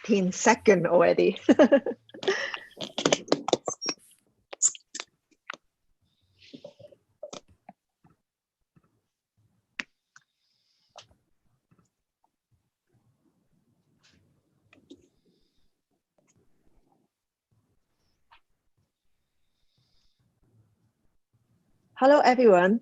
15 seconds already. Hello, everyone.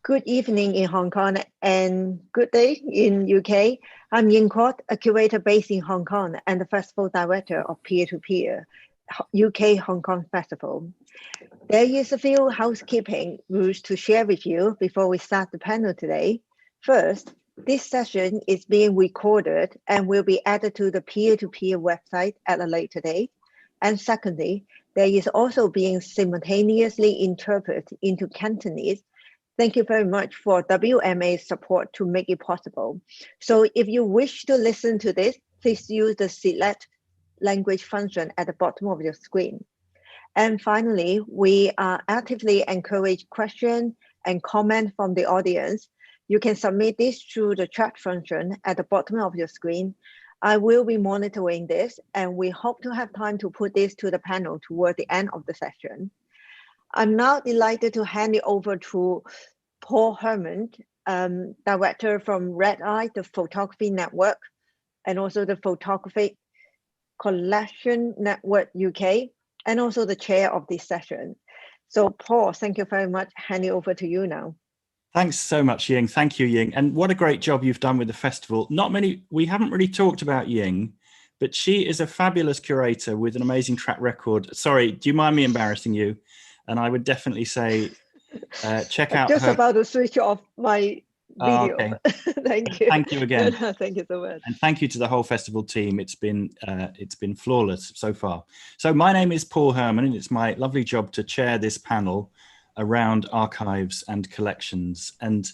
Good evening in Hong Kong and good day in UK. I'm Ying Kwok, a curator based in Hong Kong and the festival director of Peer-to-Peer UK Hong Kong Festival. There is a few housekeeping rules to share with you before we start the panel today. First, this session is being recorded and will be added to the Peer-to-Peer website at a later date. And secondly, there is also being simultaneously interpreted into Cantonese. Thank you very much for WMA's support to make it possible. So if you wish to listen to this, please use the select language function at the bottom of your screen. And finally, we actively encourage questions and comment from the audience. You can submit this through the chat function at the bottom of your screen. I will be monitoring this, and we hope to have time to put this to the panel toward the end of the session. I'm now delighted to hand it over to Paul Herrmann, director from Redeye, the Photography Network, and also the Photographic Collection Network UK, and also the chair of this session. So Paul, thank you very much. Hand it over to you now. Thanks so much, Ying. Thank you, Ying. And what a great job you've done with the festival. We haven't really talked about Ying, but she is a fabulous curator with an amazing track record. Sorry, do you mind me embarrassing you? And I would definitely say, check out just her... about to switch off my video. Okay. Thank you. Thank you again. Thank you so much. And thank you to the whole festival team. It's been flawless so far. So my name is Paul Herrmann, and it's my lovely job to chair this panel around archives and collections. And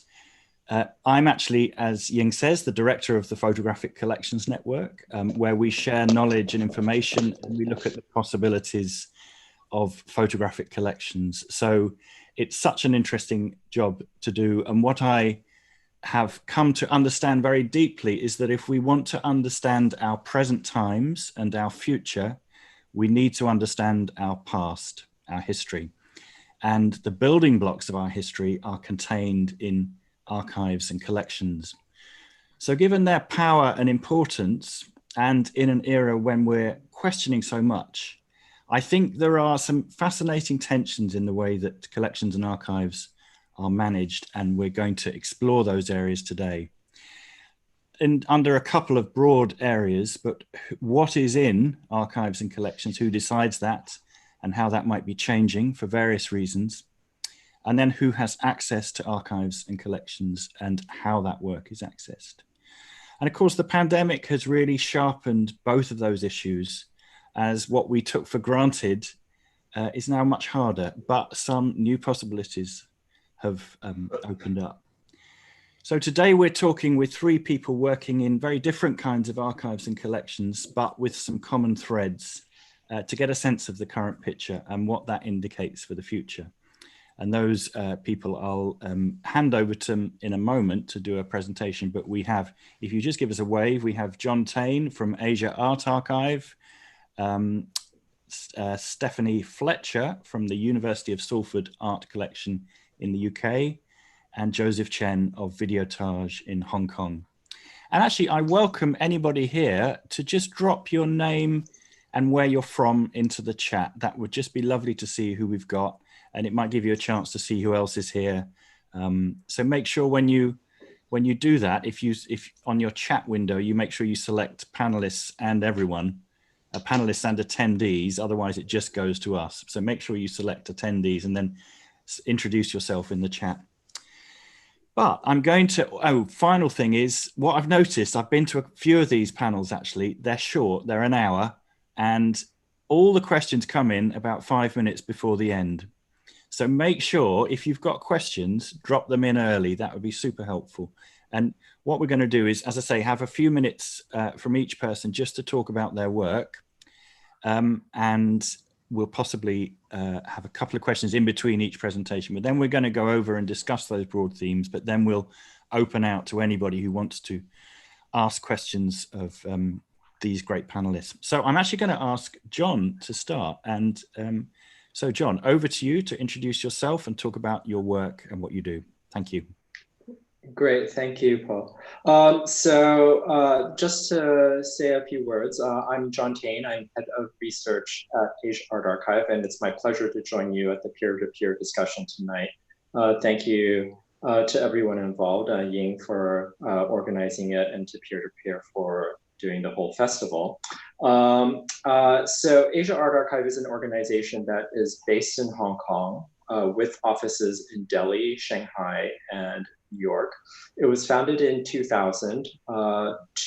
I'm actually, as Ying says, the director of the Photographic Collections Network, where we share knowledge and information, and we look at the possibilities of photographic collections. So it's such an interesting job to do. And what I have come to understand very deeply is that if we want to understand our present times and our future, we need to understand our past, our history. And the building blocks of our history are contained in archives and collections. So given their power and importance, and in an era when we're questioning so much, I think there are some fascinating tensions in the way that collections and archives are managed, and we're going to explore those areas today. And under a couple of broad areas, but what is in archives and collections, who decides that, and how that might be changing for various reasons, and then who has access to archives and collections and how that work is accessed. And of course, the pandemic has really sharpened both of those issues, as what we took for granted is now much harder, but some new possibilities have opened up. So today we're talking with three people working in very different kinds of archives and collections, but with some common threads to get a sense of the current picture and what that indicates for the future. And those people I'll hand over to in a moment to do a presentation, but we have, if you just give us a wave, we have Tain from Asia Art Archive, Stephanie Fletcher from the University of Salford Art Collection in the UK, and Joseph Chen of Videotage in Hong Kong. And actually, I welcome anybody here to just drop your name and where you're from into the chat. That would just be lovely to see who we've got, and it might give you a chance to see who else is here. So make sure when you do that, if on your chat window, you make sure you select panelists and everyone, panelists and attendees, otherwise it just goes to us. So make sure you select attendees and then introduce yourself in the chat. But I'm going to, final thing is, what I've noticed, I've been to a few of these panels actually, they're short, they're an hour, and all the questions come in about 5 minutes before the end. So make sure if you've got questions, drop them in early, that would be super helpful. And what we're going to do is, as I say, have a few minutes from each person just to talk about their work. And we'll possibly have a couple of questions in between each presentation, but then we're going to go over and discuss those broad themes, but then we'll open out to anybody who wants to ask questions of these great panelists. So I'm actually going to ask John to start. And so John, over to you to introduce yourself and talk about your work and what you do. Thank you. Great, thank you, Paul. Just to say a few words, I'm John Tain. I'm head of research at Asia Art Archive, and it's my pleasure to join you at the peer-to-peer discussion tonight. Thank you to everyone involved, Ying for organizing it, and to peer-to-peer for doing the whole festival. So Asia Art Archive is an organization that is based in Hong Kong with offices in Delhi, Shanghai, and New York. It was founded in 2000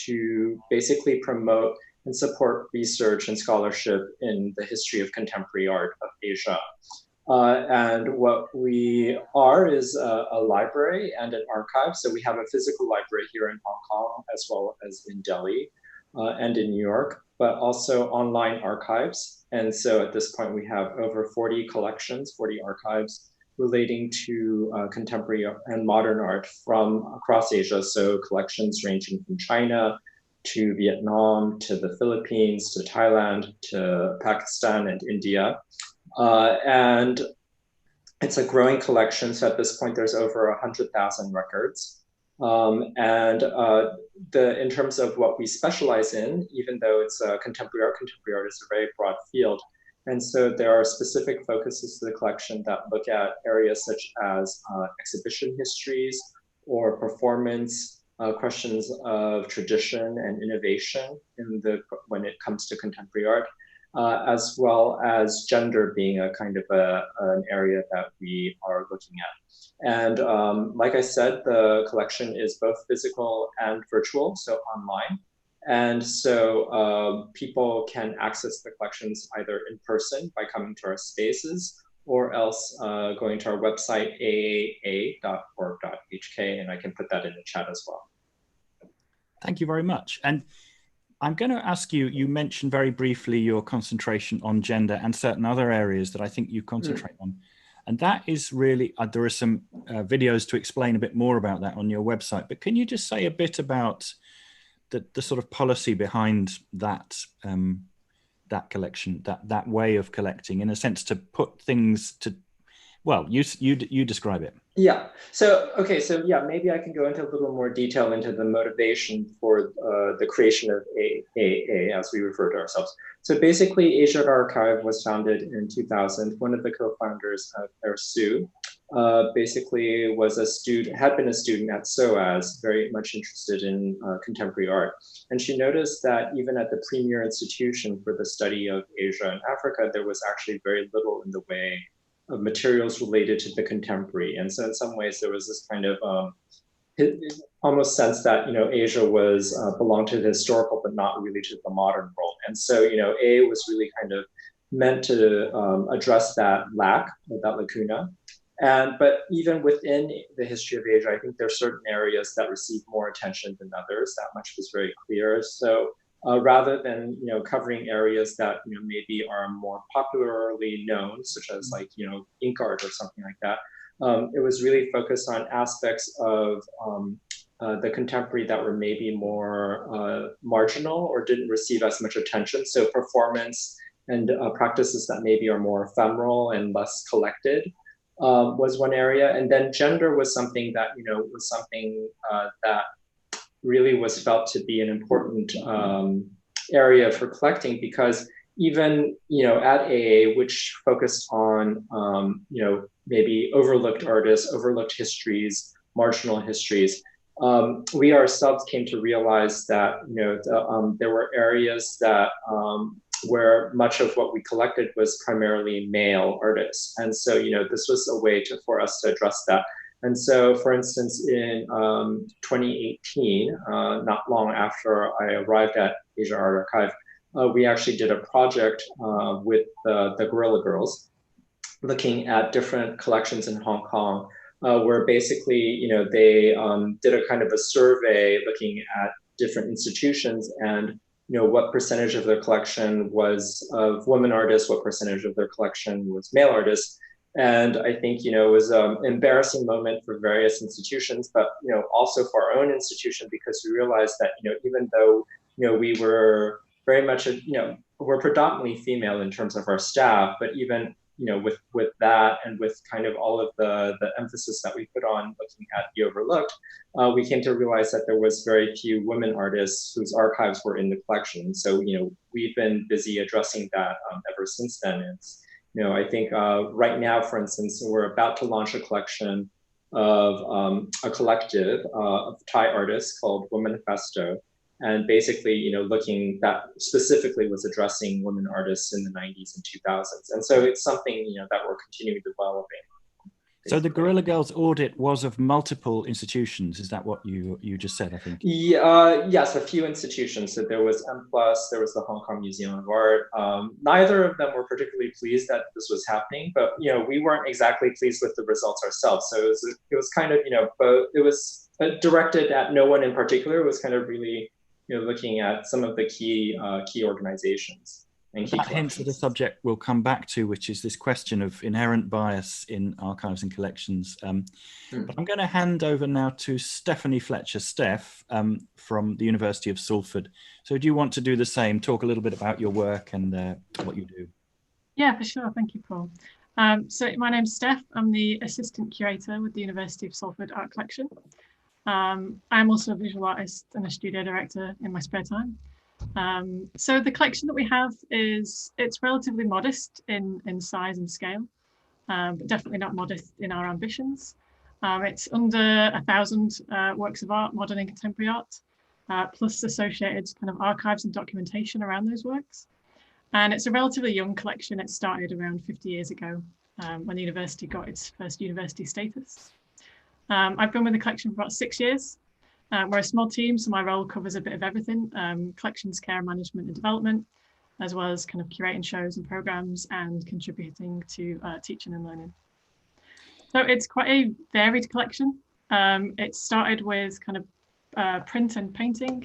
to basically promote and support research and scholarship in the history of contemporary art of Asia. And what we are is a library and an archive. So we have a physical library here in Hong Kong, as well as in Delhi and in New York, but also online archives. And so at this point, we have over 40 collections, 40 archives relating to contemporary and modern art from across Asia. So collections ranging from China to Vietnam, to the Philippines, to Thailand, to Pakistan and India. And it's a growing collection. So at this point, there's over 100,000 records. In terms of what we specialize in, even though it's contemporary art is a very broad field. And so there are specific focuses to the collection that look at areas such as exhibition histories or performance, questions of tradition and innovation when it comes to contemporary art, as well as gender being a kind of an area that we are looking at. And like I said, the collection is both physical and virtual, so online. And so people can access the collections either in person by coming to our spaces, or else going to our website, aaa.org.hk, and I can put that in the chat as well. Thank you very much. And I'm going to ask you, you mentioned very briefly your concentration on gender and certain other areas that I think you concentrate on. And that is really, there are some videos to explain a bit more about that on your website, but can you just say a bit about the sort of policy behind that that collection, that way of collecting, in a sense, to put things to, well, you describe it. Yeah. So okay. So yeah, maybe I can go into a little more detail into the motivation for the creation of AAA, as we refer to ourselves. So basically, Asia Art Archive was founded in 2000. One of the co-founders, Su, basically had been a student at SOAS, very much interested in contemporary art. And she noticed that even at the premier institution for the study of Asia and Africa, there was actually very little in the way of materials related to the contemporary. And so in some ways, there was this kind of almost sense that, Asia belonged to the historical, but not really to the modern world. And so, A was really kind of meant to address that lack, that lacuna. But even within the history of Asia, I think there are certain areas that receive more attention than others. That much was very clear. So rather than covering areas that maybe are more popularly known, such as like ink art or something like that, it was really focused on aspects of the contemporary that were maybe more marginal or didn't receive as much attention. So performance and practices that maybe are more ephemeral and less collected was one area. And then gender was something that that really was felt to be an important area for collecting, because even at AA, which focused on maybe overlooked artists, overlooked histories, marginal histories, we ourselves came to realize that there were areas that where much of what we collected was primarily male artists, and so this was a way for us to address that. And so, for instance, in 2018, not long after I arrived at Asia Art Archive, we actually did a project with the Guerrilla Girls, looking at different collections in Hong Kong, where basically, they did a kind of a survey looking at different institutions and what percentage of their collection was of women artists, what percentage of their collection was male artists. And I think, it was an embarrassing moment for various institutions, but, also for our own institution, because we realized that, even though, we were very much, we're predominantly female in terms of our staff, but even, with that and with kind of all of the emphasis that we put on looking at the overlooked, we came to realize that there was very few women artists whose archives were in the collection. So, we've been busy addressing that ever since then. It's, I think right now, for instance, we're about to launch a collection of a collective of Thai artists called Womanifesto. And basically, looking that specifically was addressing women artists in the 90s and 2000s. And so it's something, that we're continuing developing. So the Guerrilla Girls audit was of multiple institutions. Is that what you just said, I think? Yeah, yes, a few institutions. So there was M+, there was the Hong Kong Museum of Art. Neither of them were particularly pleased that this was happening, but we weren't exactly pleased with the results ourselves. So it was kind of, both. It was directed at no one in particular. It was kind of really, looking at some of the key organizations. That hints at a subject we'll come back to, which is this question of inherent bias in archives and collections. But I'm going to hand over now to Stephanie Fletcher. Steph, from the University of Salford. So do you want to do the same? Talk a little bit about your work and what you do. Yeah, for sure. Thank you, Paul. So my name's Steph. I'm the assistant curator with the University of Salford Art Collection. I'm also a visual artist and a studio director in my spare time. So the collection that we have it's relatively modest in size and scale, but definitely not modest in our ambitions. It's under 1,000 works of art, modern and contemporary art, plus associated kind of archives and documentation around those works. And it's a relatively young collection. It started around 50 years ago when the university got its first university status. I've been with the collection for about 6 years. We're a small team, so my role covers a bit of everything, collections care, management and development, as well as kind of curating shows and programs and contributing to teaching and learning. So it's quite a varied collection. It started with kind of print and painting,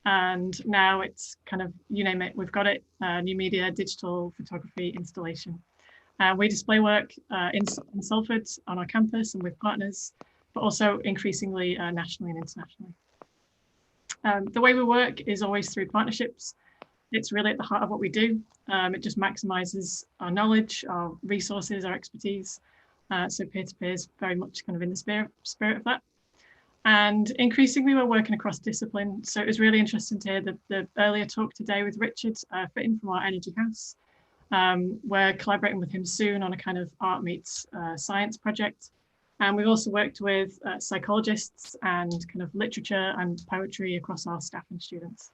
and now it's kind of, you name it, we've got it, new media, digital, photography, installation. We display work in Salford on our campus and with partners, but also increasingly nationally and internationally. The way we work is always through partnerships. It's really at the heart of what we do. It just maximizes our knowledge, our resources, our expertise. So peer-to-peer is very much kind of in the spirit of that. And increasingly we're working across discipline. So it was really interesting to hear the earlier talk today with Richard Fitton from our Energy House. We're collaborating with him soon on a kind of art meets science project. And we've also worked with psychologists and kind of literature and poetry across our staff and students.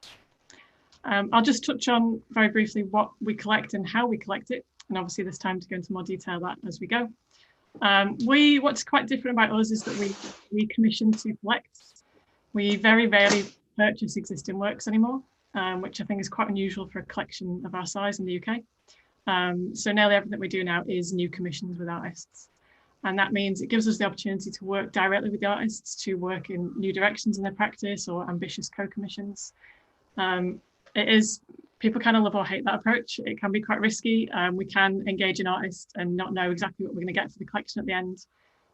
I'll just touch on very briefly what we collect and how we collect it. And obviously there's time to go into more detail that as we go. What's quite different about us is that we commission to collect. We very rarely purchase existing works anymore, which I think is quite unusual for a collection of our size in the UK. So nearly everything we do now is new commissions with artists. And that means it gives us the opportunity to work directly with the artists, to work in new directions in their practice or ambitious co-commissions. People kind of love or hate that approach. It can be quite risky. We can engage an artist and not know exactly what we're going to get for the collection at the end.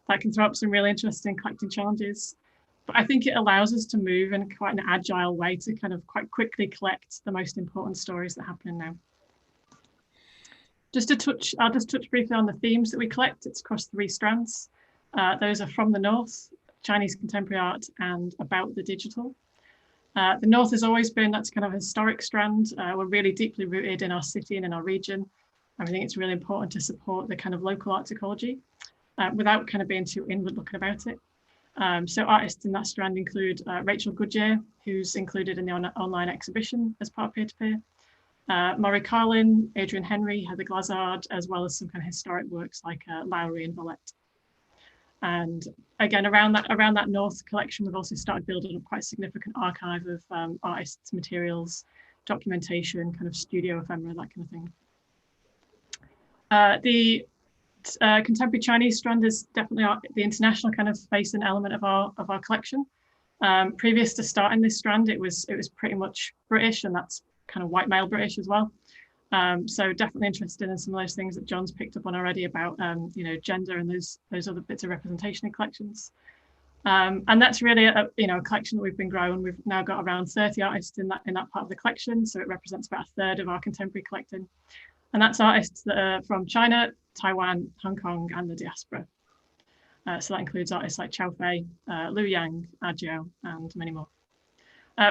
That can throw up some really interesting collecting challenges. But I think it allows us to move in quite an agile way to kind of quite quickly collect the most important stories that happen now. I'll just touch briefly on the themes that we collect. It's across 3 strands. Those are from the North, Chinese contemporary art, and about the digital. The North has always been, that's kind of a historic strand. We're really deeply rooted in our city and in our region. I think it's really important to support the kind of local art ecology without kind of being too inward looking about it. So artists in that strand include Rachel Goodyear, who's included in the online exhibition as part of peer-to-peer. Maury Carlin, Adrian Henry, Heather Glazard, as well as some kind of historic works like Lowry and Vallette. And again, around that North collection, we've also started building up quite a significant archive of artists' materials, documentation, kind of studio ephemera, that kind of thing. The contemporary Chinese strand is definitely the international kind of face and element of our collection. Previous to starting this strand, it was pretty much British, and that's kind of white male British as well. So definitely interested in some of those things that John's picked up on already about gender and those other bits of representation in collections. And that's really a collection that we've been growing. We've now got around 30 artists in that part of the collection, so it represents about a third of our contemporary collecting. And that's artists that are from China, Taiwan, Hong Kong, and the diaspora. So that includes artists like Chao Fei, Lu Yang, Ajiao, and many more.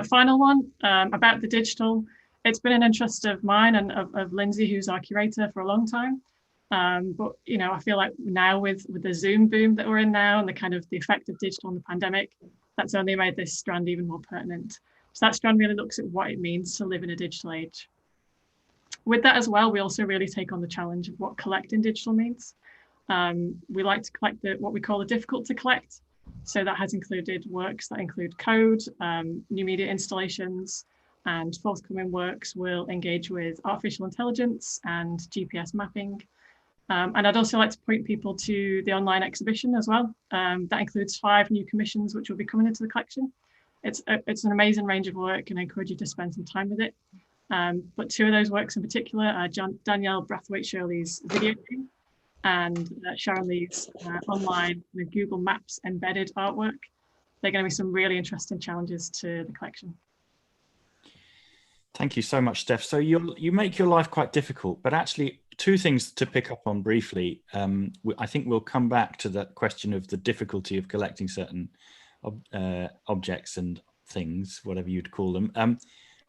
Final one, about the digital. It's been an interest of mine and of Lindsay, who's our curator, for a long time. But I feel like now with the Zoom boom that we're in now and the effect of digital on the pandemic, that's only made this strand even more pertinent. So that strand really looks at what it means to live in a digital age. With that as well, we also really take on the challenge of what collecting digital means. We like to collect what we call the difficult to collect. So that has included works that include code, new media installations, and forthcoming works will engage with artificial intelligence and GPS mapping. And I'd also like to point people to the online exhibition as well. That includes 5 new commissions which will be coming into the collection. It's an amazing range of work, and I encourage you to spend some time with it. But 2 of those works in particular are Danielle Brathwaite-Shirley's Videotage and Sharon Lee's online Google Maps embedded artwork. They're going to be some really interesting challenges to the collection. Thank you so much, Steph. So you make your life quite difficult, but actually 2 things to pick up on briefly. I think we'll come back to that question of the difficulty of collecting certain objects and things, whatever you'd call them.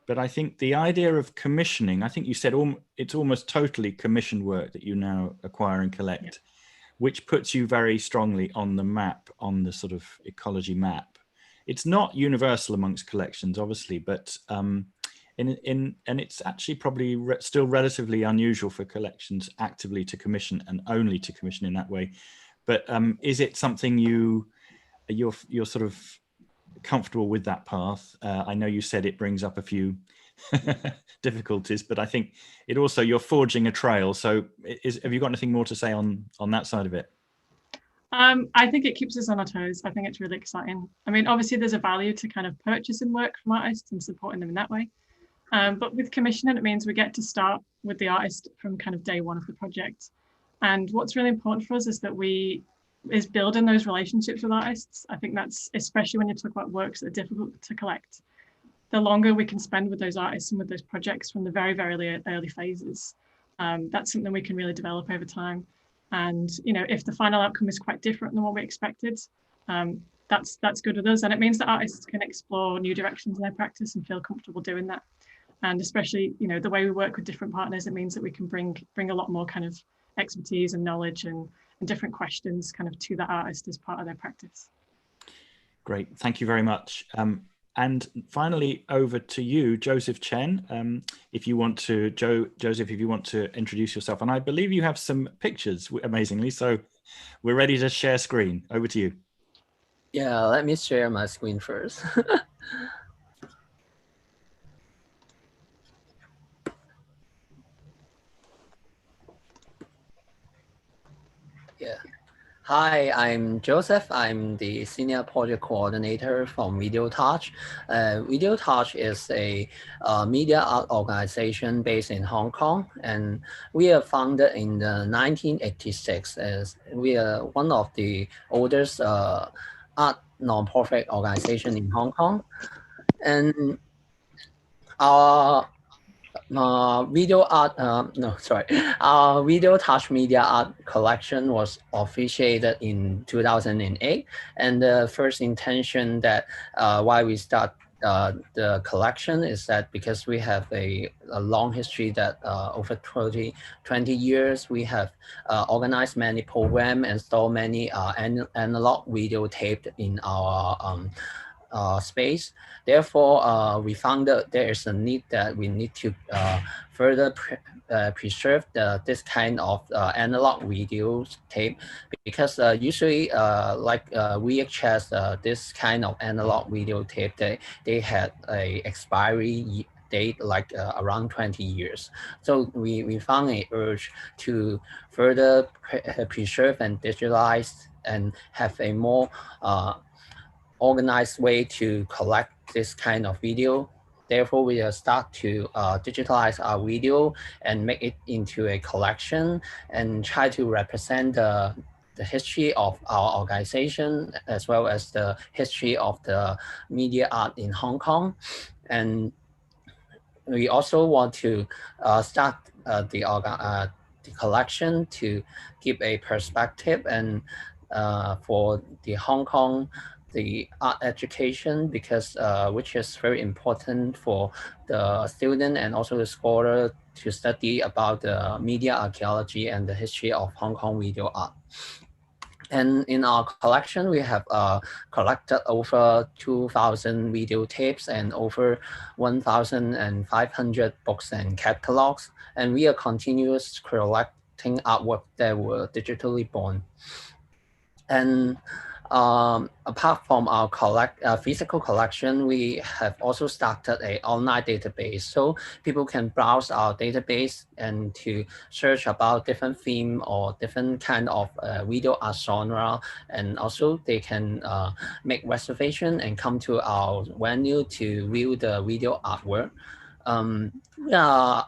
But I think the idea of commissioning, I think you said it's almost totally commissioned work that you now acquire and collect, yeah, which puts you very strongly on the map, on the sort of ecology map. It's not universal amongst collections, obviously, but and it's actually probably still relatively unusual for collections actively to commission and only to commission in that way. But is it something you're sort of comfortable with that path? I know you said it brings up a few difficulties, but I think it also, you're forging a trail. So have you got anything more to say on that side of it? I think it keeps us on our toes. I think it's really exciting. I mean, obviously there's a value to kind of purchasing work from artists and supporting them in that way. But with commissioning, it means we get to start with the artist from kind of day one of the project. And what's really important for us is that is building those relationships with artists. I think that's, especially when you talk about works that are difficult to collect, the longer we can spend with those artists and with those projects from the very, very early phases. That's something we can really develop over time. And, if the final outcome is quite different than what we expected, that's good with us. And it means that artists can explore new directions in their practice and feel comfortable doing that. And especially, the way we work with different partners, it means that we can bring a lot more kind of expertise and knowledge and different questions kind of to that artist as part of their practice. Great, thank you very much. And finally, over to you, Joseph Chen. If you want to, Joseph, if you want to introduce yourself, and I believe you have some pictures, amazingly. So we're ready to share screen. Over to you. Yeah, let me share my screen first. Yeah. Hi, I'm Joseph. I'm the Senior Project Coordinator from Videotage. Videotage is a media art organization based in Hong Kong, and we are founded in 1986. As we are one of the oldest art nonprofit organization in Hong Kong. And our our Videotage media art collection was officiated in 2008, and the first intention that why we start the collection is that because we have a long history that over 20 years we have organized many programs and stored many analog videotape in our space. Therefore, we found that there is a need that we need to further preserve this kind of analog video tape, because usually like VHS, this kind of analog video tape, they had a expiry date like around 20 years. So we found an urge to further preserve and digitalize and have a more organized way to collect this kind of video. Therefore, we will start to digitalize our video and make it into a collection and try to represent the the history of our organization, as well as the history of the media art in Hong Kong. And we also want to start the collection to give a perspective and for the Hong Kong, the art education, because which is very important for the student and also the scholar to study about the media archaeology and the history of Hong Kong video art. And in our collection, we have collected over 2,000 videotapes and over 1,500 books and catalogs. And we are continuous collecting artwork that were digitally born. And apart from our physical collection, we have also started an online database. So people can browse our database and to search about different theme or different kind of video art genre. And also they can make reservation and come to our venue to view the video artwork. We are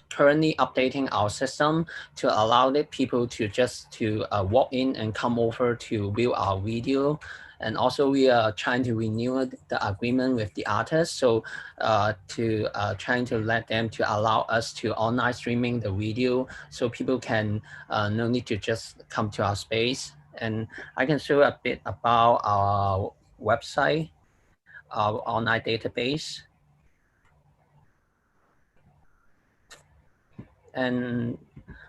currently updating our system to allow the people to just walk in and come over to view our video. And also we are trying to renew the agreement with the artists. So trying to let them to allow us to online streaming the video so people can no need to just come to our space. And I can show a bit about our website, our online database. And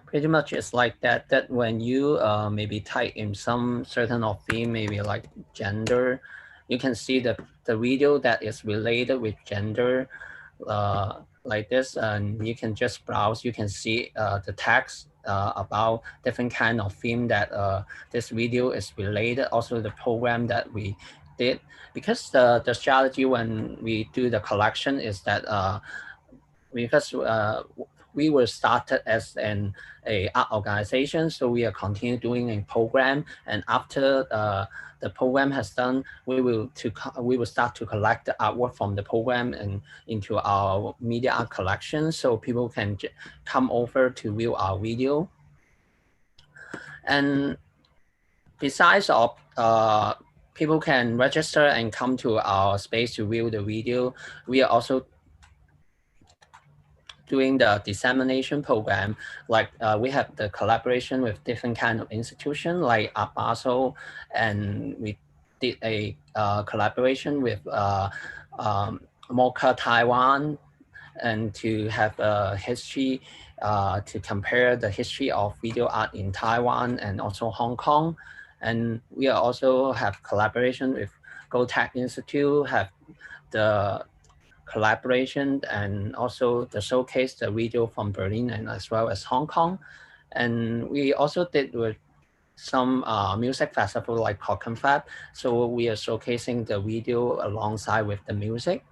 pretty much it's like that when you maybe type in some certain of theme, maybe like gender, you can see the video that is related with gender like this, and you can just browse. You can see the text about different kind of theme that this video is related, also the program that we did. Because the strategy when we do the collection is that because we were started as an art organization, so we are continue doing a program, and after the program has done, we will start to collect the artwork from the program and into our media art collection, so people can come over to view our video. And besides of people can register and come to our space to view the video, we are also doing the dissemination program. Like we have the collaboration with different kind of institutions like Art Basel, and we did a collaboration with MOCA Taiwan, and to have a history to compare the history of video art in Taiwan and also Hong Kong. And we also have collaboration with GoTech Institute, have the collaboration and also the showcase the video from Berlin and as well as Hong Kong. And we also did with some music festival like Cockenfab. So we are showcasing the video alongside with the music.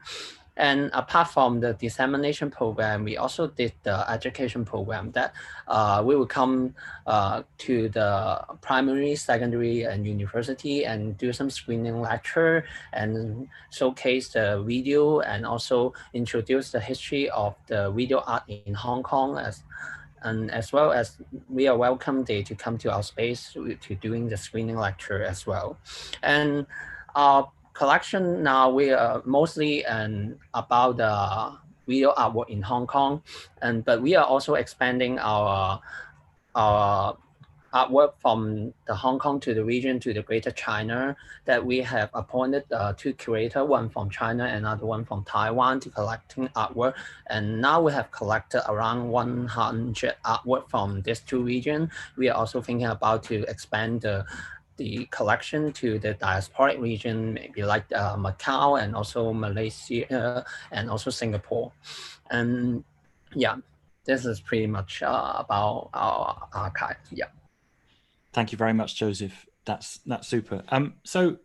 And apart from the dissemination program, we also did the education program that we will come to the primary, secondary, and university and do some screening lecture and showcase the video and also introduce the history of the video art in Hong Kong, as well as we are welcome they to come to our space to doing the screening lecture as well. And our collection now, we are mostly about the video artwork in Hong Kong, but we are also expanding our artwork from the Hong Kong to the region to the Greater China, that we have appointed two curators, one from China and another one from Taiwan, to collecting artwork. And now we have collected around 100 artwork from these two regions. We are also thinking about to expand the collection to the diasporic region, maybe like Macau and also Malaysia and also Singapore. And yeah, this is pretty much about our archive. Yeah. Thank you very much, Joseph. That's super. So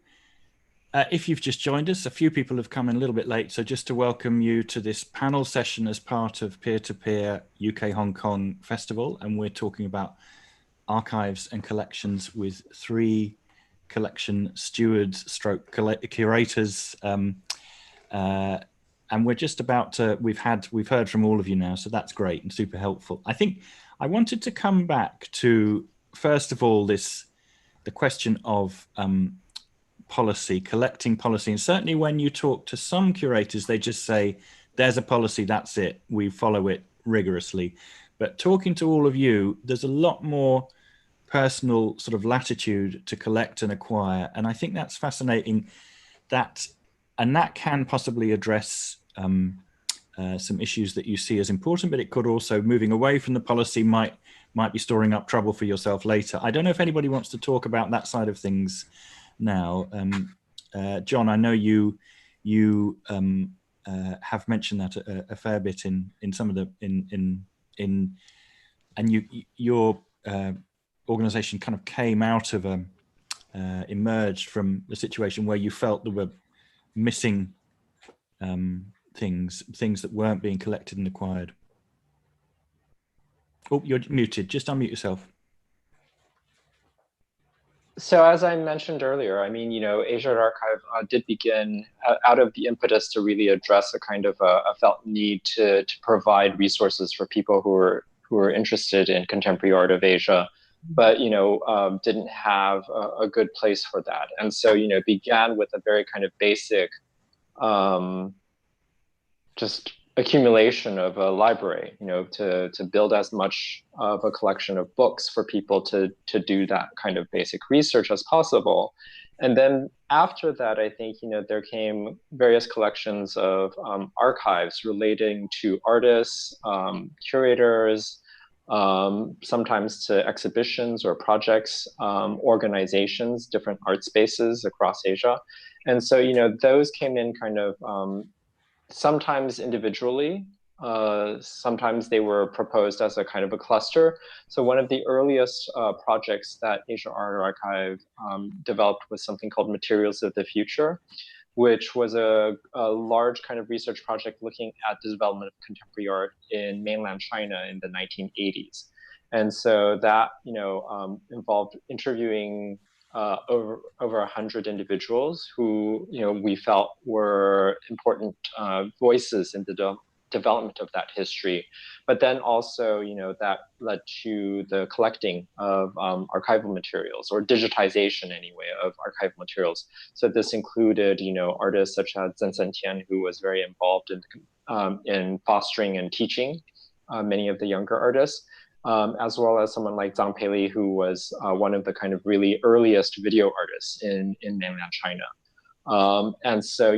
if you've just joined us, a few people have come in a little bit late. So just to welcome you to this panel session as part of Peer-to-Peer UK Hong Kong Festival. And we're talking about archives and collections with three collection stewards stroke curators, and we're just about to, we've heard from all of you now, so that's great and super helpful. I think I wanted to come back to, first of all, this the question of policy, collecting policy. And certainly when you talk to some curators, they just say, there's a policy, that's it, we follow it rigorously. But talking to all of you, there's a lot more personal sort of latitude to collect and acquire. And I think that's fascinating, and that can possibly address some issues that you see as important, but it could also, moving away from the policy, might be storing up trouble for yourself later. I don't know if anybody wants to talk about that side of things now. John, I know you have mentioned that a fair bit in some of the your organization kind of came out of emerged from a situation where you felt there were missing things that weren't being collected and acquired. Oh, you're muted. Just unmute yourself. So as I mentioned earlier, I mean, Asia Art Archive did begin out of the impetus to really address a kind of a felt need to provide resources for people who are interested in contemporary art of Asia, but didn't have a good place for that. And so it began with a very kind of basic just accumulation of a library, to build as much of a collection of books for people to do that kind of basic research as possible. And then after that, I think, there came various collections of archives relating to artists, curators, sometimes to exhibitions or projects, organizations, different art spaces across Asia. And so, those came in kind of sometimes individually, sometimes they were proposed as a kind of a cluster. So one of the earliest projects that Asia Art Archive developed was something called Materials of the Future, which was a large kind of research project looking at the development of contemporary art in mainland China in the 1980s. And so that, involved interviewing over 100 individuals who, we felt were important voices in the development of that history. But then also, that led to the collecting of archival materials, or digitization anyway of archival materials. So this included, artists such as Zhen Tain, who was very involved in fostering and teaching many of the younger artists. As well as someone like Zhang Peili, who was one of the kind of really earliest video artists in mainland China. And so,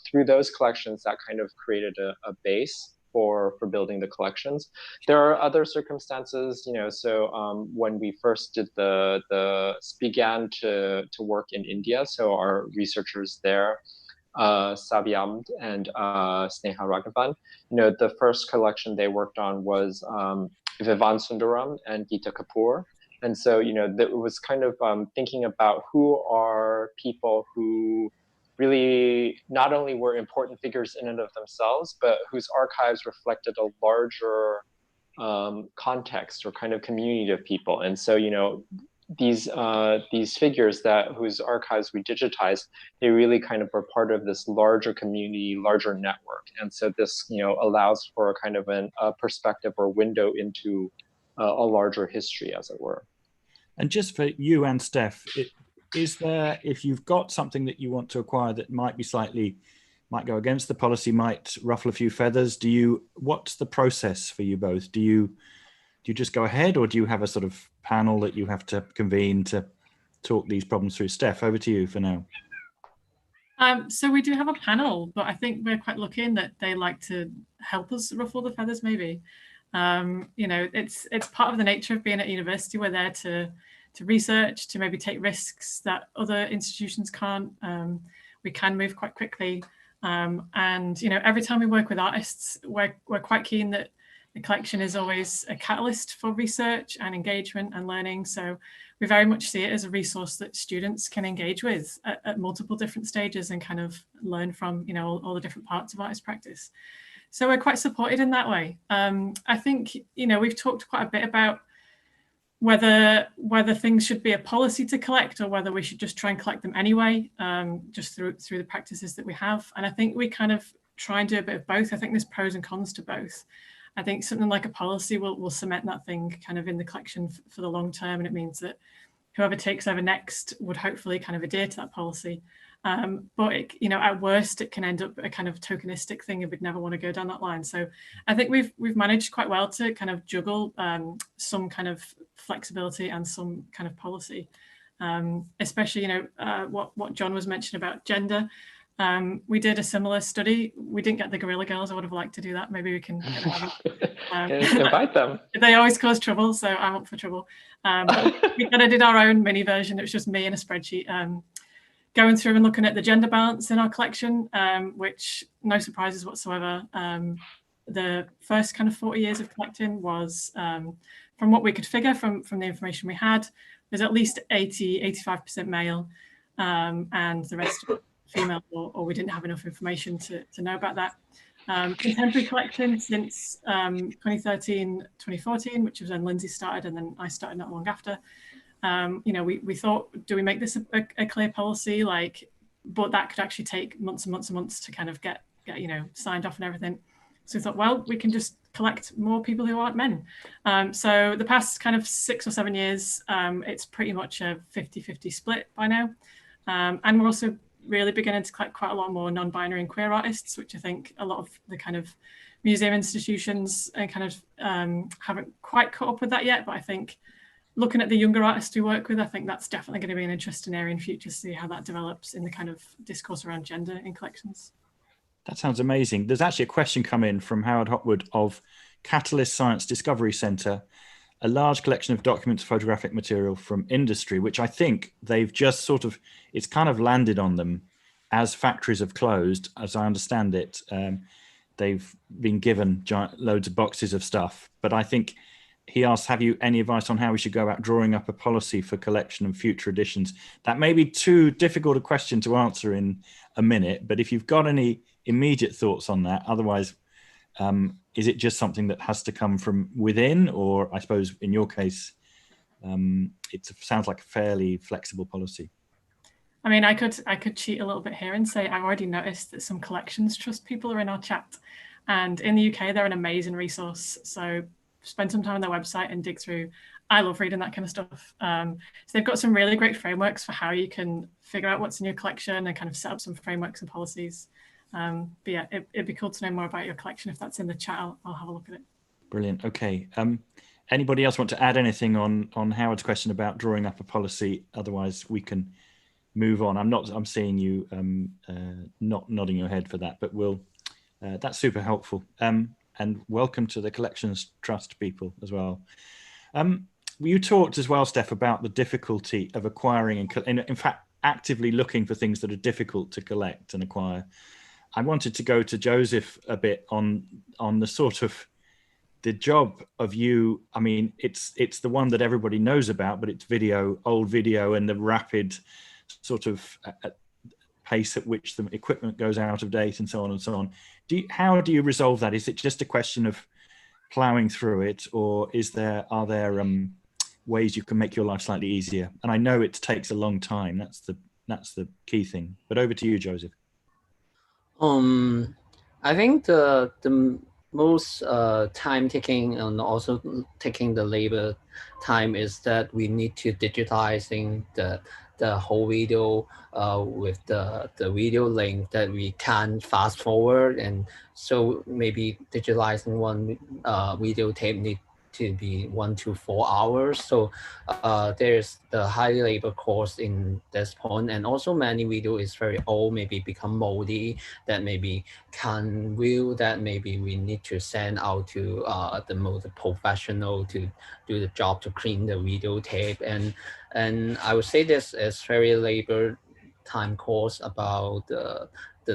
through those collections, that kind of created a base for building the collections. There are other circumstances, so when we first did began to work in India, so our researchers there, Sabiam and Sneha Raghavan, the first collection they worked on was Vivan Sundaram and Geeta Kapoor. And so, it was kind of thinking about who are people who really not only were important figures in and of themselves, but whose archives reflected a larger context or kind of community of people. And so, these figures whose archives we digitized, they really kind of were part of this larger community, larger network. And so this, allows for a kind of a perspective or window into a larger history, as it were. And just for you and Steph, is there, if you've got something that you want to acquire that might go against the policy, might ruffle a few feathers, what's the process for you both? Do you just go ahead, or do you have a sort of panel that you have to convene to talk these problems through? Steph, over to you for now. So we do have a panel, but I think we're quite lucky in that they like to help us ruffle the feathers, maybe. It's part of the nature of being at university. We're there to research, to maybe take risks that other institutions can't. We can move quite quickly. And, every time we work with artists, we're quite keen that the collection is always a catalyst for research and engagement and learning. So we very much see it as a resource that students can engage with at multiple different stages and kind of learn from, all the different parts of artist practice. So we're quite supported in that way. I think, we've talked quite a bit about whether things should be a policy to collect or whether we should just try and collect them anyway, just through the practices that we have. And I think we kind of try and do a bit of both. I think there's pros and cons to both. I think something like a policy will cement that thing kind of in the collection for the long term. And it means that whoever takes over next would hopefully kind of adhere to that policy. But it, you know, at worst, it can end up a kind of tokenistic thing, and we'd never want to go down that line. So I think we've managed quite well to kind of juggle some kind of flexibility and some kind of policy, especially, you know, what John was mentioning about gender. We did a similar study. We didn't get the Gorilla Girls. I would have liked to do that. Maybe we can invite them. They always cause trouble, so I'm up for trouble. But we kind of did our own mini version. It was just me in a spreadsheet, going through and looking at the gender balance in our collection, which, no surprises whatsoever. The first kind of 40 years of collecting was, from what we could figure from the information we had, there's at least 85% male, and the rest female, or we didn't have enough information to know about that. Contemporary collection since 2013, 2014, which was when Lindsay started, and then I started not long after. You know, we thought, do we make this a clear policy? Like, but that could actually take months and months and months to kind of get you know, signed off and everything. So we thought, well, we can just collect more people who aren't men. So the past kind of 6 or 7 years, it's pretty much a 50-50 split by now. And we're also really beginning to collect quite a lot more non-binary and queer artists, which I think a lot of the kind of museum institutions kind of haven't quite caught up with that yet. But I think looking at the younger artists we work with, I think that's definitely going to be an interesting area in future to see how that develops in the kind of discourse around gender in collections. That sounds amazing. There's actually a question come in from Howard Hopwood of Catalyst Science Discovery Centre, a large collection of documents, photographic material from industry, which I think they've just sort of, it's kind of landed on them as factories have closed, as I understand it. They've been given loads of boxes of stuff, but I think he asks, have you any advice on how we should go about drawing up a policy for collection and future editions? That may be too difficult a question to answer in a minute, but if you've got any immediate thoughts on that, otherwise, is it just something that has to come from within, or I suppose in your case, it sounds like a fairly flexible policy? I mean, I could cheat a little bit here and say I've already noticed that some collections trust people are in our chat, and in the UK they're an amazing resource. So spend some time on their website and dig through. I love reading that kind of stuff. So they've got some really great frameworks for how you can figure out what's in your collection and kind of set up some frameworks and policies. But yeah, it'd be cool to know more about your collection. If that's in the chat, I'll have a look at it. Brilliant. Okay. Anybody else want to add anything on Howard's question about drawing up a policy? Otherwise, we can move on. I'm seeing you not nodding your head for that, but we'll. That's super helpful. And welcome to the Collections Trust people as well. You talked as well, Steph, about the difficulty of acquiring and in fact, actively looking for things that are difficult to collect and acquire. I wanted to go to Joseph a bit on the sort of the job of you. I mean, it's the one that everybody knows about, but it's video, old video, and the rapid sort of pace at which the equipment goes out of date and so on and so on. How do you resolve that? Is it just a question of plowing through it, or are there ways you can make your life slightly easier? And I know it takes a long time. That's the key thing. But over to you, Joseph. I think the most time taking and also taking the labor time is that we need to digitizing the whole video with the video link that we can fast forward, and so maybe digitalizing one video tape need to be 1 to 4 hours. So there's the high labor cost in this point, and also many video is very old, maybe become moldy, that maybe can't view, that maybe we need to send out to the most professional to do the job to clean the video tape. And I would say this is very labor time cost about the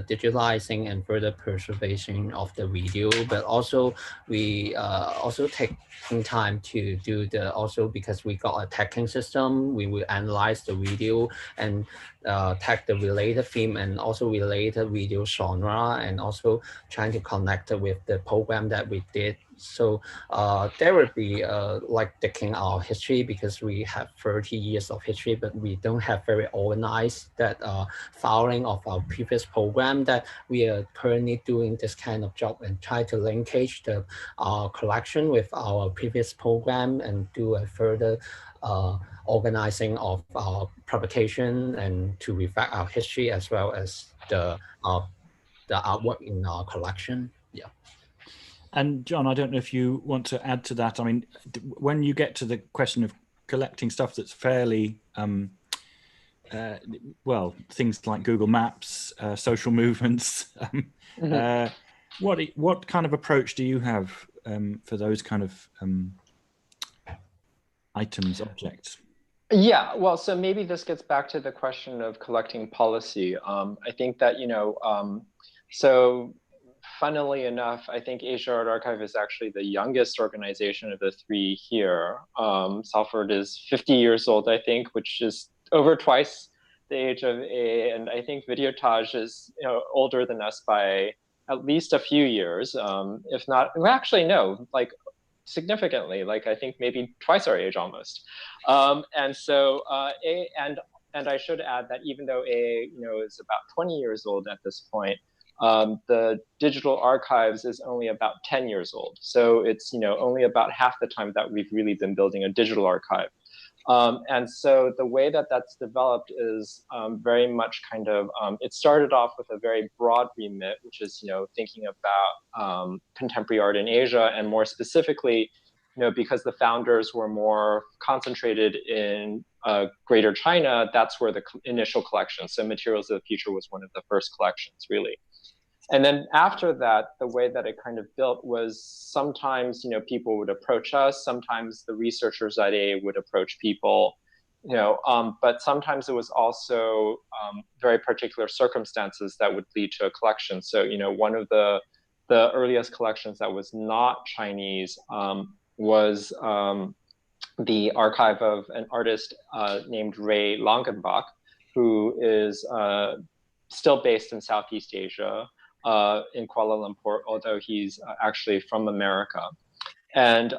digitalizing and further preservation of the video, but also we also taking time to do also because we got a tagging system, we will analyze the video and tag the related film and also related video genre, and also trying to connect it with the program that we did So there would be like taking our history, because we have 30 years of history, but we don't have very organized that filing of our previous program, that we are currently doing this kind of job and try to linkage the collection with our previous program and do a further organizing of our publication and to reflect our history as well as the artwork in our collection. Yeah. And John, I don't know if you want to add to that. I mean, when you get to the question of collecting stuff that's fairly, well, things like Google Maps, social movements, what kind of approach do you have for those kind of items, objects? Yeah, well, so maybe this gets back to the question of collecting policy. I think that, so funnily enough, I think Asia Art Archive is actually the youngest organization of the three here. Salford is 50 years old, I think, which is over twice the age of A, and I think Videotage is older than us by at least a few years, if not, well, actually no, like significantly, like I think maybe twice our age almost. And so A, and I should add that even though A is about 20 years old at this point, the digital archives is only about 10 years old. So it's only about half the time that we've really been building a digital archive. And so the way that that's developed is very much kind of, it started off with a very broad remit, which is, thinking about contemporary art in Asia, and more specifically, because the founders were more concentrated in Greater China, that's where the initial collection, so Materials of the Future was one of the first collections, really. And then after that, the way that it kind of built was sometimes, people would approach us, sometimes the researchers at A would approach people, but sometimes it was also very particular circumstances that would lead to a collection. So, one of the earliest collections that was not Chinese was the archive of an artist named Ray Longenbach, who is still based in Southeast Asia, in Kuala Lumpur, although he's actually from America. And,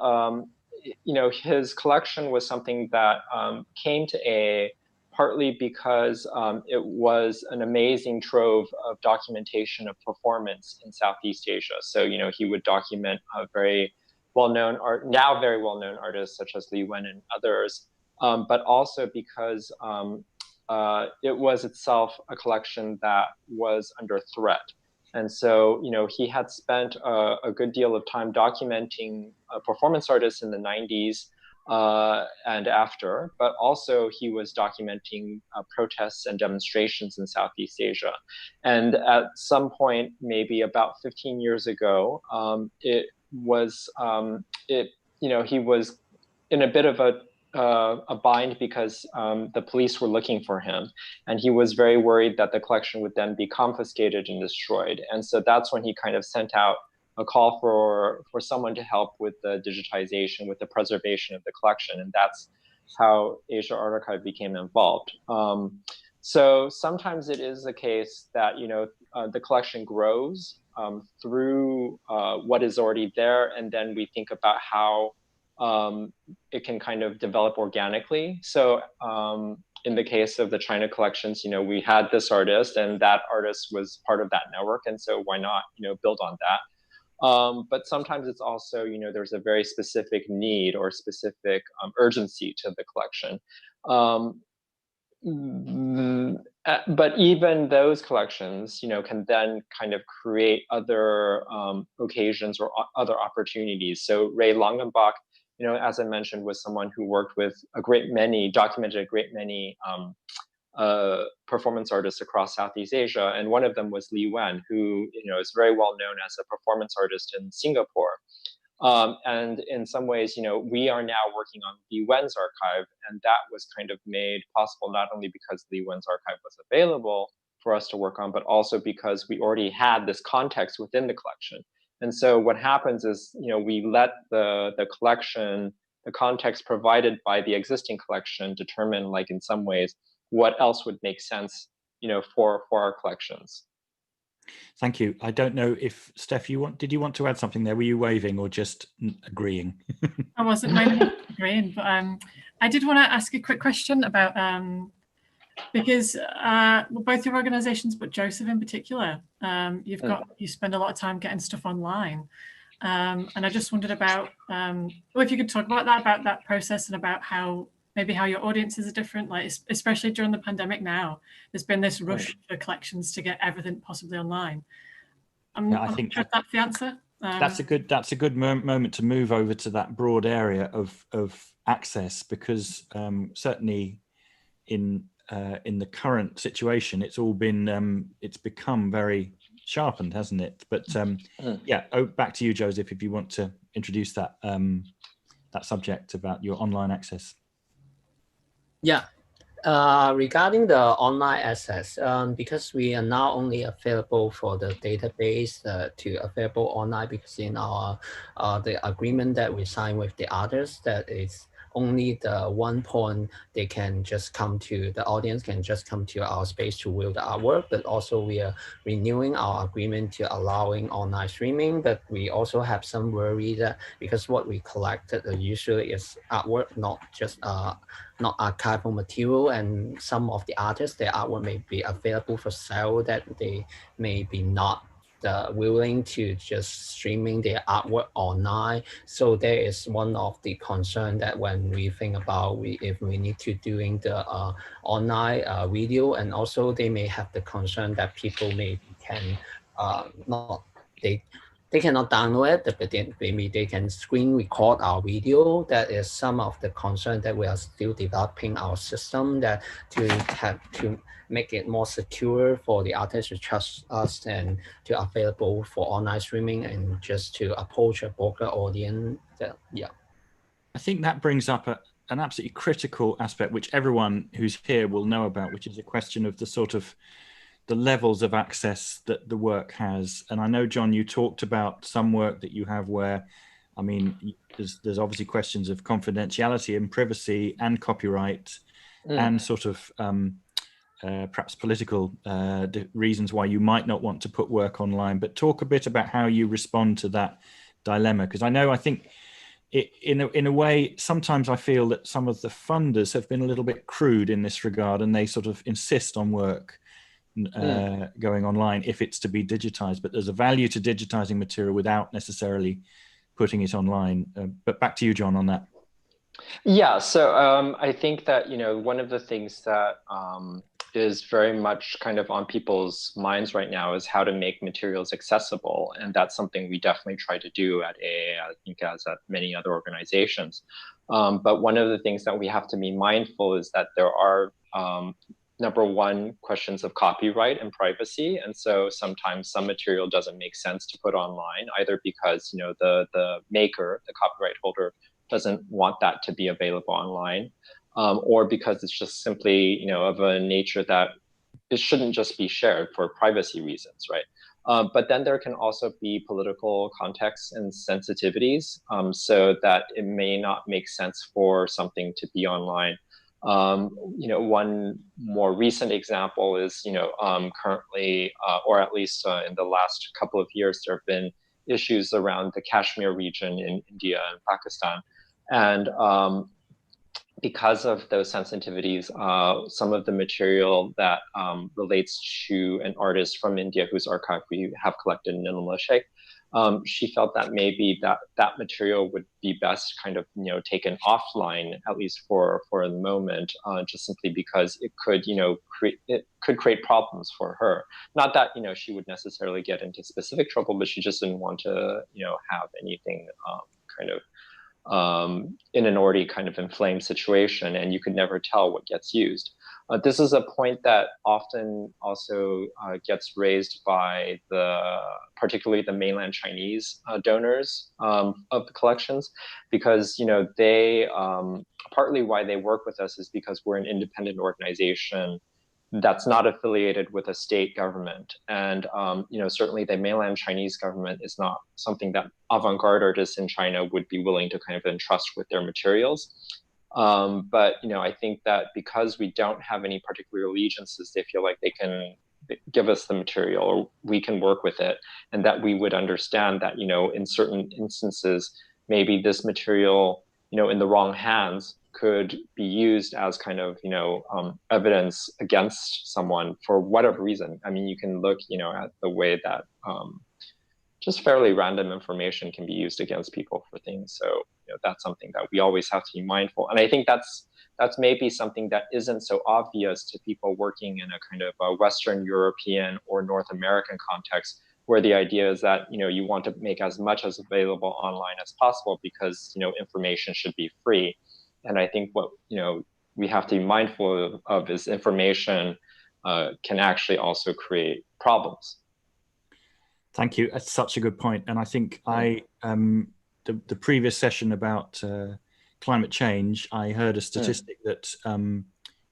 his collection was something that came to A partly because it was an amazing trove of documentation of performance in Southeast Asia. So, he would document a very well-known now very well-known artists such as Li Wen and others, but also because it was itself a collection that was under threat. And so, he had spent a good deal of time documenting performance artists in the 90s and after, but also he was documenting protests and demonstrations in Southeast Asia. And at some point, maybe about 15 years ago, he was in a bit of a bind because the police were looking for him, and he was very worried that the collection would then be confiscated and destroyed. And so that's when he kind of sent out a call for someone to help with the digitization, with the preservation of the collection, and that's how Asia Art Archive became involved. So sometimes it is the case that the collection grows through what is already there, and then we think about how it can kind of develop organically. So in the case of the China collections, we had this artist, and that artist was part of that network, and so why not build on that? But sometimes it's also, there's a very specific need or specific urgency to the collection. But even those collections, can then kind of create other occasions or other opportunities. So Ray Longenbach, as I mentioned, was someone who worked with documented a great many performance artists across Southeast Asia. And one of them was Li Wen, who is very well known as a performance artist in Singapore. And in some ways, we are now working on Li Wen's archive, and that was kind of made possible not only because Li Wen's archive was available for us to work on, but also because we already had this context within the collection. And so what happens is, we let the collection, the context provided by the existing collection, determine, like in some ways, what else would make sense, for our collections. Thank you. I don't know if Steph, did you want to add something there? Were you waving or just agreeing? I wasn't mainly agreeing, but I did want to ask a quick question about because both your organisations, but Joseph in particular, you spend a lot of time getting stuff online, and I just wondered about well, if you could talk about that process and about how your audiences are different, like especially during the pandemic now. There's been this rush for collections to get everything possibly online. I'm not sure if that's the answer. That's a good moment to move over to that broad area of access, because certainly in the current situation, it's all been it's become very sharpened, hasn't it? But yeah, back to you, Joseph, if you want to introduce that that subject about your online access. Yeah. Regarding the online access, because we are now only available for the database to available online, because in our the agreement that we signed with the others, that is only the one point they can just come to, the audience can just come to our space to view the artwork, but also we are renewing our agreement to allowing online streaming. But we also have some worry that because what we collected usually is artwork, not just not archival material, and some of the artists, their artwork may be available for sale, that they may be not willing to just streaming their artwork online. So there is one of the concern that when we think about if we need to doing the online video, and also they may have the concern that people maybe can they cannot download it, but then maybe they can screen record our video. That is some of the concern that we are still developing our system, that to have to make it more secure for the artists to trust us and to available for online streaming, and just to approach a broader audience. Yeah. I think that brings up an absolutely critical aspect, which everyone who's here will know about, which is a question of the sort of the levels of access that the work has. And I know, John, you talked about some work that you have where, I mean, there's obviously questions of confidentiality and privacy and copyright and sort of perhaps political reasons why you might not want to put work online. But talk a bit about how you respond to that dilemma, because I think in a way, sometimes I feel that some of the funders have been a little bit crude in this regard, and they sort of insist on work going online if it's to be digitized, but there's a value to digitizing material without necessarily putting it online. But back to you, John, on that. Yeah, so I think that, one of the things that is very much kind of on people's minds right now is how to make materials accessible. And that's something we definitely try to do at AA, I think, as at many other organizations. But one of the things that we have to be mindful is that there are number one, questions of copyright and privacy. And so sometimes some material doesn't make sense to put online, either because the maker, the copyright holder, doesn't want that to be available online, or because it's just simply of a nature that it shouldn't just be shared for privacy reasons, right? But then there can also be political contexts and sensitivities, so that it may not make sense for something to be online. One more recent example is, currently, or at least in the last couple of years, there have been issues around the Kashmir region in India and Pakistan. And because of those sensitivities, some of the material that relates to an artist from India whose archive we have collected in Nilima Sheikh, she felt that maybe that material would be best kind of taken offline, at least for the moment, just simply because it could create problems for her. Not that she would necessarily get into specific trouble, but she just didn't want to have anything kind of in an already kind of inflamed situation, and you could never tell what gets used. This is a point that often also gets raised by particularly the mainland Chinese donors of the collections, because they partly why they work with us is because we're an independent organization that's not affiliated with a state government. And certainly the mainland Chinese government is not something that avant-garde artists in China would be willing to kind of entrust with their materials. But I think that because we don't have any particular allegiances, they feel like they can give us the material, or we can work with it, and that we would understand that, you know, in certain instances, maybe this material, you know, in the wrong hands could be used as kind of, you know, evidence against someone for whatever reason. I mean, you can look, you know, at the way that just fairly random information can be used against people for things. So, you know, that's something that we always have to be mindful. And I think that's maybe something that isn't so obvious to people working in a kind of a Western European or North American context, where the idea is that, you know, you want to make as much as available online as possible because, you know, information should be free. And I think what, you know, we have to be mindful of is information can actually also create problems. Thank you. That's such a good point. And I think the previous session about climate change, I heard a statistic that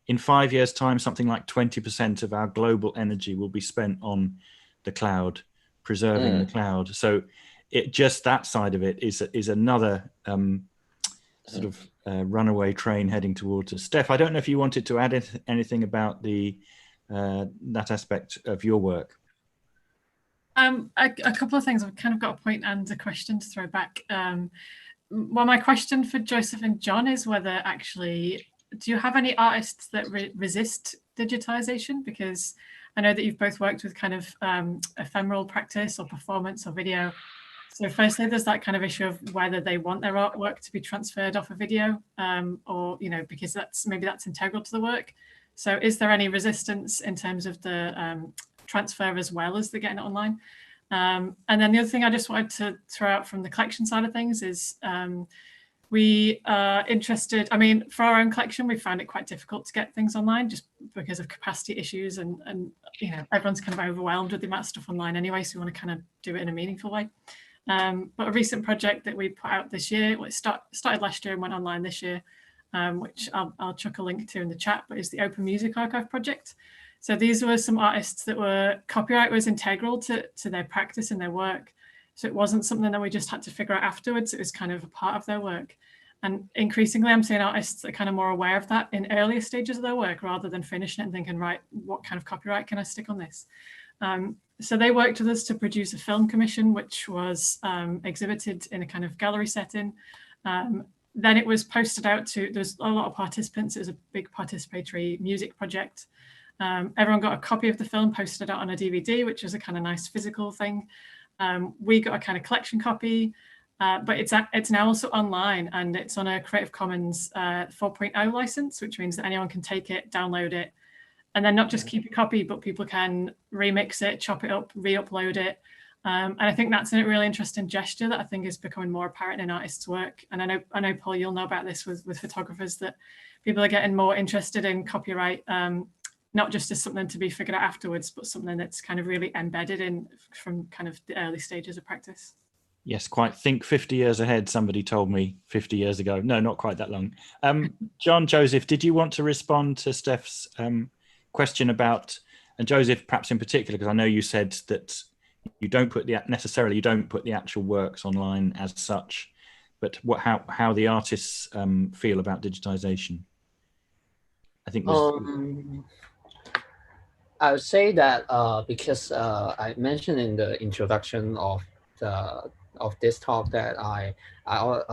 in 5 years' time, something like 20% of our global energy will be spent on the cloud, preserving the cloud. So just that side of it is another sort of runaway train heading towards us. Steph, I don't know if you wanted to add anything about that aspect of your work. A couple of things. I've kind of got a point and a question to throw back. Well, my question for Joseph and John is whether actually, do you have any artists that resist digitization? Because I know that you've both worked with kind of ephemeral practice or performance or video. So firstly, there's that kind of issue of whether they want their artwork to be transferred off a video or, you know, because maybe that's integral to the work. So is there any resistance in terms of the transfer as well as the getting it online? And then the other thing I just wanted to throw out from the collection side of things is we are interested, I mean, for our own collection, we found it quite difficult to get things online just because of capacity issues and you know, everyone's kind of overwhelmed with the amount of stuff online anyway, so we want to kind of do it in a meaningful way. But a recent project that we put out this year, well, it started last year and went online this year, which I'll chuck a link to in the chat, but is the Open Music Archive project. So these were some artists that were, copyright was integral to their practice and their work. So it wasn't something that we just had to figure out afterwards. It was kind of a part of their work. And increasingly, I'm seeing artists that are kind of more aware of that in earlier stages of their work rather than finishing it and thinking, right, what kind of copyright can I stick on this? So they worked with us to produce a film commission, which was exhibited in a kind of gallery setting. Then it was posted out to, there's a lot of participants. It was a big participatory music project. Everyone got a copy of the film, posted out on a DVD, which is a kind of nice physical thing. We got a kind of collection copy, but it's now also online and it's on a Creative Commons 4.0 license, which means that anyone can take it, download it, and then not just keep a copy, but people can remix it, chop it up, re-upload it. And I think that's a really interesting gesture that I think is becoming more apparent in artists' work. And I know, Paul, you'll know about this with photographers, that people are getting more interested in copyright, not just as something to be figured out afterwards, but something that's kind of really embedded in from kind of the early stages of practice. Yes, quite. Think 50 years ahead, somebody told me 50 years ago. No, not quite that long. John, Joseph, did you want to respond to Steph's question about, and Joseph, perhaps in particular, because I know you said that you don't put the actual works online as such, but how the artists feel about digitization? I think I would say that because I mentioned in the introduction of this talk that I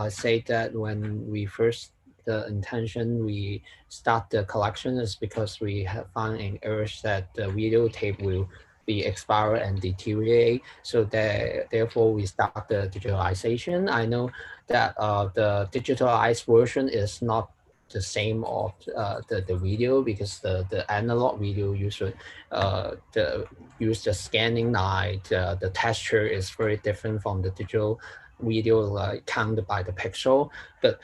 say that when we first, the intention we start the collection is because we have found an urge that the videotape will be expire and deteriorate. So that therefore we start the digitalization. I know that the digitalized version is not the same of the video, because the analog video usually use the scanning light, the texture is very different from the digital video, counted by the pixel. But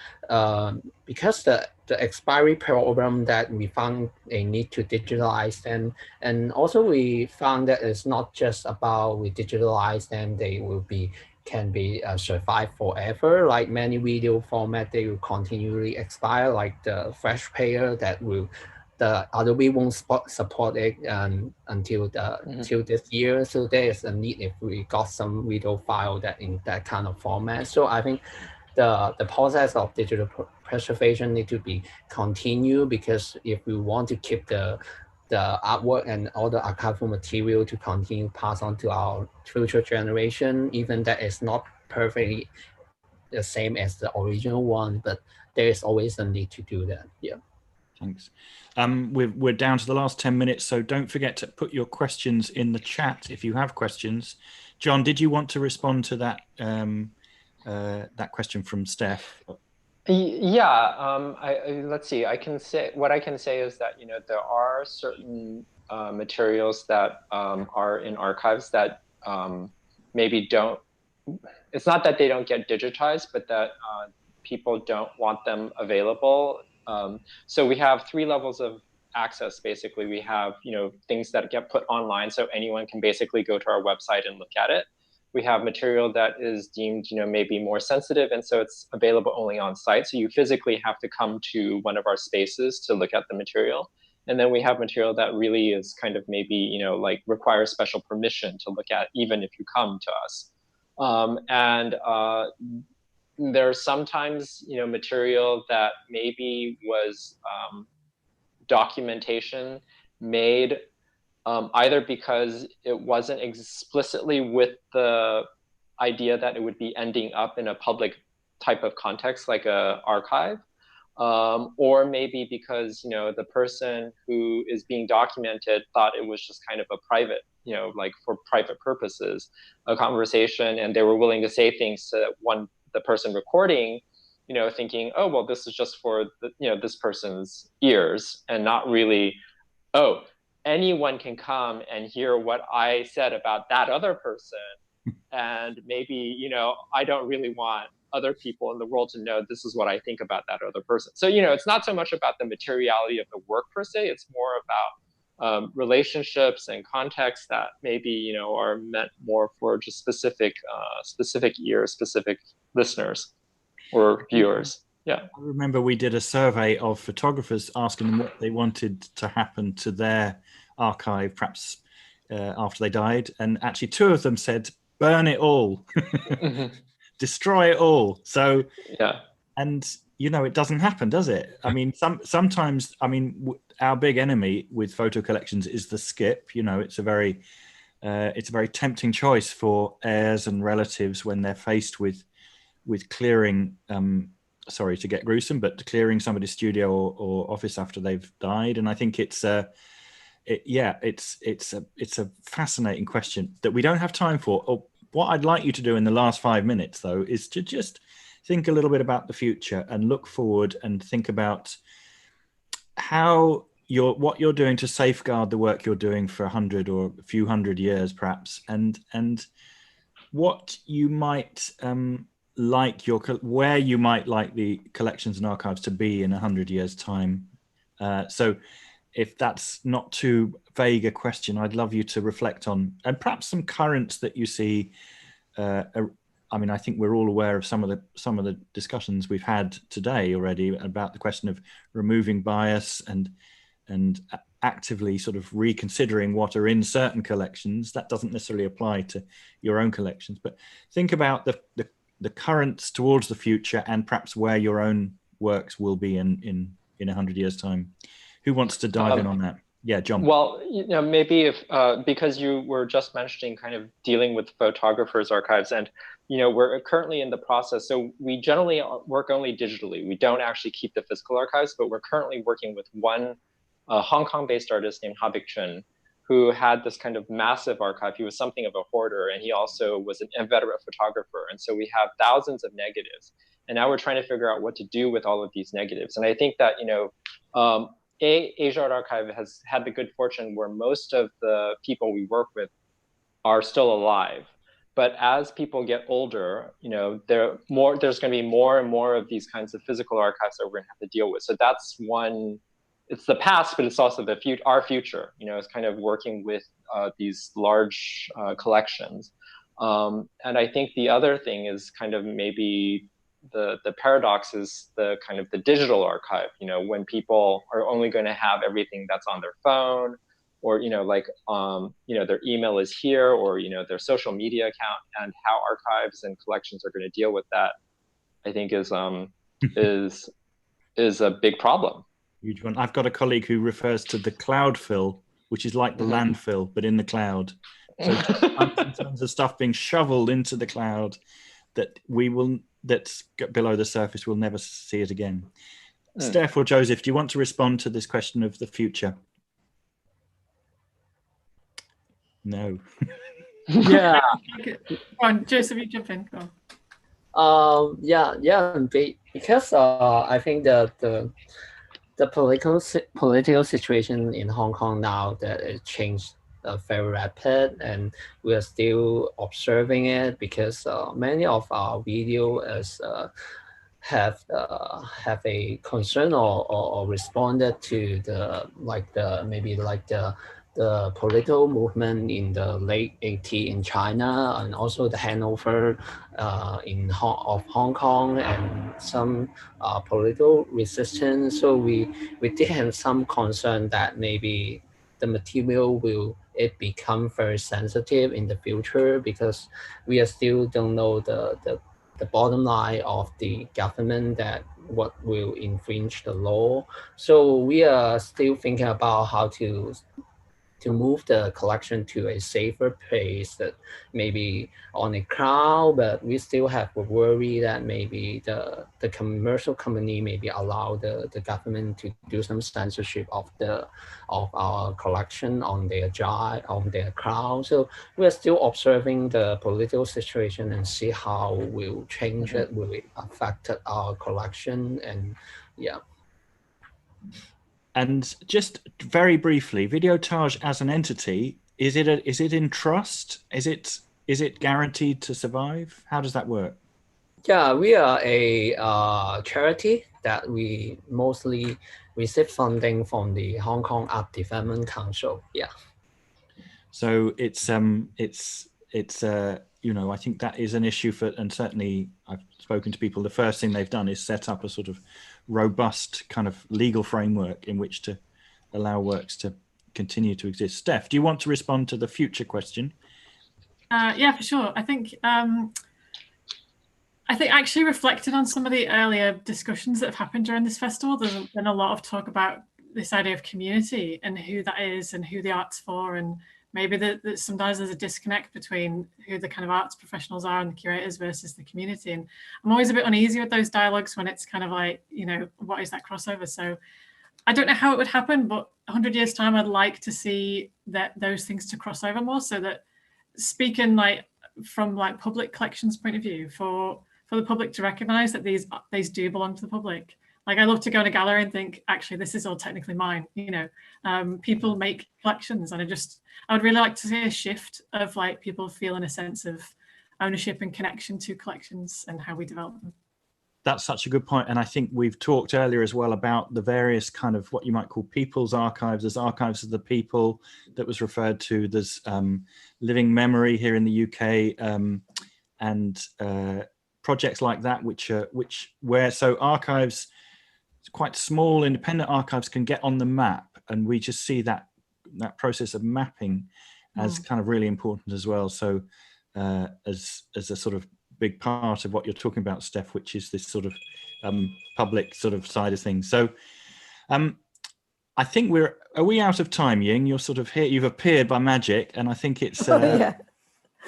because the expiry problem that we found a need to digitalize them, and also we found that it's not just about we digitalize them, they will can be survive forever. Like many video format, they will continually expire, like the Flash player that will, the Adobe won't support it until till this year. So there is a need if we got some video file that in that kind of format. So I think the process of digital preservation need to be continued, because if we want to keep the the artwork and all the archival material to continue pass on to our future generation, even that is not perfectly the same as the original one, but there is always a need to do that. Yeah. Thanks. We're down to the last 10 minutes, so don't forget to put your questions in the chat if you have questions. John, did you want to respond to that that question from Steph? Yeah, let's see. What I can say is that there are certain materials that are in archives that maybe don't. It's not that they don't get digitized, but that people don't want them available. So we have 3 levels of access. Basically, we have things that get put online, so anyone can basically go to our website and look at it. We have material that is deemed, maybe more sensitive, and so it's available only on site. So you physically have to come to one of our spaces to look at the material. And then we have material that really is kind of maybe, like requires special permission to look at, even if you come to us. There's sometimes, material that maybe was documentation made either because it wasn't explicitly with the idea that it would be ending up in a public type of context like a archive, or maybe because the person who is being documented thought it was just kind of a private, like for private purposes, a conversation, and they were willing to say things to the person recording, thinking, oh well, this is just for this person's ears, and not really, oh, anyone can come and hear what I said about that other person. And maybe, I don't really want other people in the world to know this is what I think about that other person. So, it's not so much about the materiality of the work per se, it's more about relationships and contexts that maybe, are meant more for just specific ears, specific listeners or viewers. Yeah. I remember we did a survey of photographers asking them what they wanted to happen to their archive, perhaps after they died. And actually 2 of them said, burn it all, destroy it all. So, yeah. And, it doesn't happen, does it? I mean, sometimes, our big enemy with photo collections is the skip. It's a very tempting choice for heirs and relatives when they're faced with clearing, sorry to get gruesome, but clearing somebody's studio or office after they've died. And I think it's a fascinating question that we don't have time for. What I'd like you to do in the last 5 minutes, though, is to just think a little bit about the future and look forward and think about what you're doing to safeguard the work you're doing for 100 or a few hundred years, perhaps, and what you might where you might like the collections and archives to be in 100 years' time. So if that's not too vague a question, I'd love you to reflect on, and perhaps some currents that you see. I think we're all aware of some of the discussions we've had today already about the question of removing bias and actively sort of reconsidering what are in certain collections. That doesn't necessarily apply to your own collections, but think about the currents towards the future and perhaps where your own works will be in 100 years' time. Who wants to dive in on that? Yeah, John. Well, maybe if because you were just mentioning kind of dealing with photographers' archives, and we're currently in the process. So we generally work only digitally. We don't actually keep the physical archives, but we're currently working with one Hong Kong-based artist named Chen, who had this kind of massive archive. He was something of a hoarder, and he also was an inveterate photographer. And so we have thousands of negatives. And now we're trying to figure out what to do with all of these negatives. And I think that, Asia Art Archive has had the good fortune where most of the people we work with are still alive. But as people get older, there's going to be more and more of these kinds of physical archives that we're going to have to deal with. So that's one. It's the past, but it's also our future. It's kind of working with these large collections. And I think the other thing is kind of maybe the paradox is the kind of the digital archive. When people are only going to have everything that's on their phone, or their email is here, or their social media account, and how archives and collections are going to deal with that, I think is a big problem. Huge one. I've got a colleague who refers to the cloud fill, which is like the landfill, but in the cloud. So in terms of stuff being shoveled into the cloud that's below the surface, we'll never see it again. Steph or Joseph, do you want to respond to this question of the future? No. Yeah. Go on, Joseph, you jump in. Go on. Because I think that the political situation in Hong Kong now that it changed very rapid, and we are still observing it because many of our videos have a concern or responded to the political movement in the late 80s in China, and also the handover of Hong Kong, and some political resistance. So we did have some concern that maybe the material will become very sensitive in the future, because we still don't know the bottom line of the government, that what will infringe the law. So we are still thinking about how to move the collection to a safer place, that maybe on a cloud, but we still have a worry that maybe the commercial company maybe allow the government to do some censorship of our collection on their cloud. So we are still observing the political situation and see how will change it, will it affect our collection, and yeah. And just very briefly, Videotage as an entity, is it in trust? Is it guaranteed to survive? How does that work? Yeah, we are a charity that we mostly receive funding from the Hong Kong Art Development Council. Yeah. So it's you know, I think that is an issue for, and certainly I've spoken to people, the first thing they've done is set up a sort of robust kind of legal framework in which to allow works to continue to exist. Steph, do you want to respond to the future question? Yeah, for sure. I think actually reflected on some of the earlier discussions that have happened during this festival. There's been a lot of talk about this idea of community and who that is and who the art's for, and maybe that sometimes there's a disconnect between who the kind of arts professionals are and the curators versus the community. And I'm always a bit uneasy with those dialogues when it's kind of like, you know, what is that crossover? So I don't know how it would happen, but 100 years time, I'd like to see that those things to cross over more, so that speaking like from like public collections point of view, for the public to recognize that these do belong to the public. Like I love to go in a gallery and think, actually, this is all technically mine. You know, people make collections, and I would really like to see a shift of like people feeling a sense of ownership and connection to collections and how we develop them. That's such a good point. And I think we've talked earlier as well about the various kind of what you might call people's archives. There's archives of the people that was referred to. There's living memory here in the UK, and projects like that, so archives, quite small independent archives, can get on the map, and we just see that process of mapping as kind of really important as well. So as a sort of big part of what you're talking about, Steph, which is this sort of public sort of side of things. So I think are we out of time, Ying? You're sort of here, you've appeared by magic, and I think it's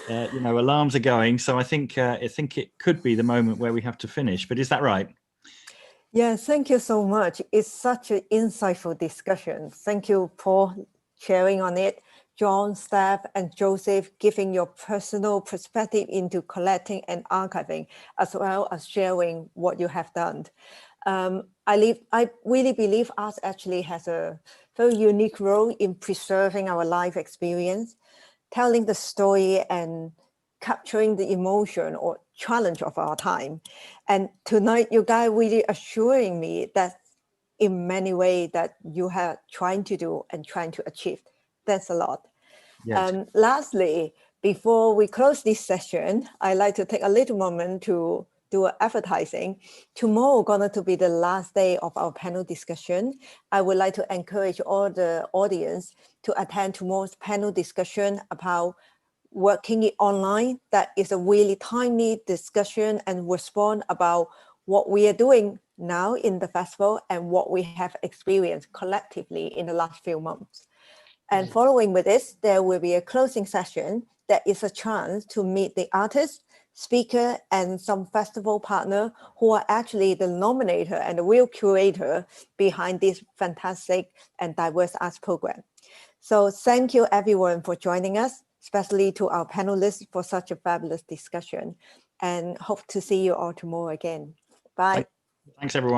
you know, alarms are going, so I think it could be the moment where we have to finish, but is that right? Yeah, thank you so much. It's such an insightful discussion. Thank you, Paul, sharing on it. John, Steph, and Joseph giving your personal perspective into collecting and archiving, as well as sharing what you have done. I really believe art actually has a very unique role in preserving our life experience, telling the story and capturing the emotion or challenge of our time. And tonight, you guys really assuring me that in many ways that you have trying to do and trying to achieve. Thanks a lot. Yes. Lastly, before we close this session, I'd like to take a little moment to do advertising. Tomorrow going to be the last day of our panel discussion. I would like to encourage all the audience to attend tomorrow's panel discussion about working it online. That is a really timely discussion and respond about what we are doing now in the festival and what we have experienced collectively in the last few months. And following with this, there will be a closing session that is a chance to meet the artist, speaker, and some festival partner who are actually the nominator and the real curator behind this fantastic and diverse arts program. So thank you everyone for joining us, especially to our panelists for such a fabulous discussion, and hope to see you all tomorrow again. Bye. Thanks everyone.